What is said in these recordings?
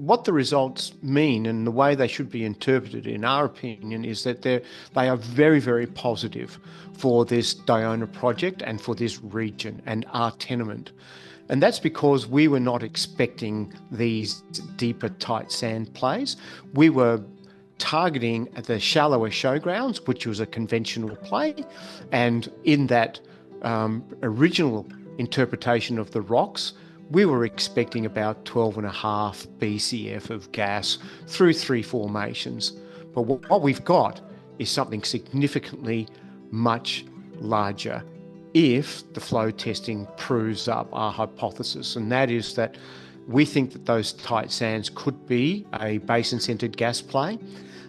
what the results mean and the way they should be interpreted, in our opinion, is that they are very, very positive for this Diona project and for this region and our tenement. And that's because we were not expecting these deeper tight sand plays. We were targeting the shallower showgrounds, which was a conventional play. And in that original interpretation of the rocks, we were expecting about 12.5 BCF of gas through 3 formations. But what we've got is something significantly much larger if the flow testing proves up our hypothesis. And that is that we think that those tight sands could be a basin-centred gas play.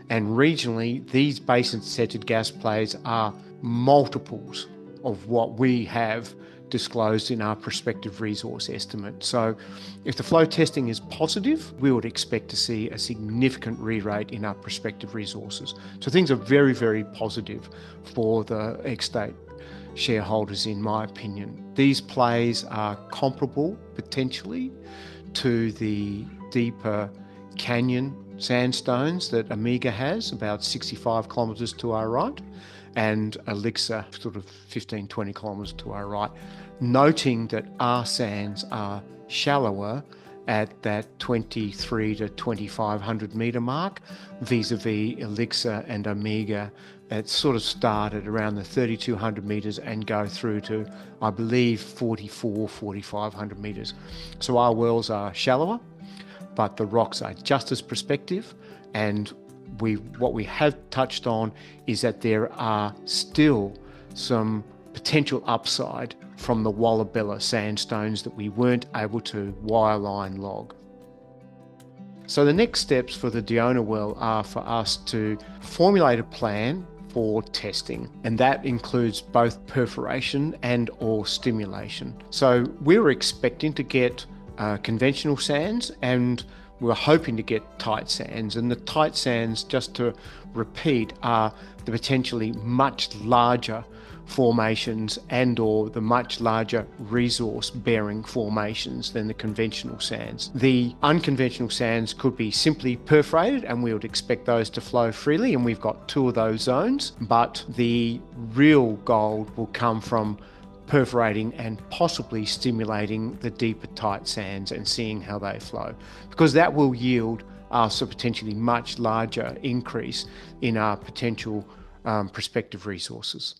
And regionally, these basin-centred gas plays are multiples of what we have disclosed in our prospective resource estimate. So if the flow testing is positive, we would expect to see a significant re-rate in our prospective resources. So things are very, very positive for the Xstate shareholders, in my opinion. These plays are comparable potentially to the deeper canyon sandstones that Omega has, about 65 kilometres to our right, and Elixir sort of 15, 20 kilometres to our right, noting that our sands are shallower at that 23 to 2500 metre mark vis-a-vis Elixir and Omega that sort of start at around the 3200 metres and go through to, I believe, 4500 metres. So our wells are shallower, but the rocks are just as prospective, and what we have touched on is that there are still some potential upside from the Wallabella sandstones that we weren't able to wireline log. So the next steps for the Diona well are for us to formulate a plan for testing, and that includes both perforation and or stimulation. So we were expecting to get conventional sands, and we were hoping to get tight sands. And the tight sands, just to repeat, are the potentially much larger formations and or the much larger resource bearing formations than the conventional sands. The unconventional sands could be simply perforated, and we would expect those to flow freely, and we've got 2 of those zones, but the real gold will come from perforating and possibly stimulating the deeper tight sands and seeing how they flow, because that will yield us a potentially much larger increase in our potential prospective resources.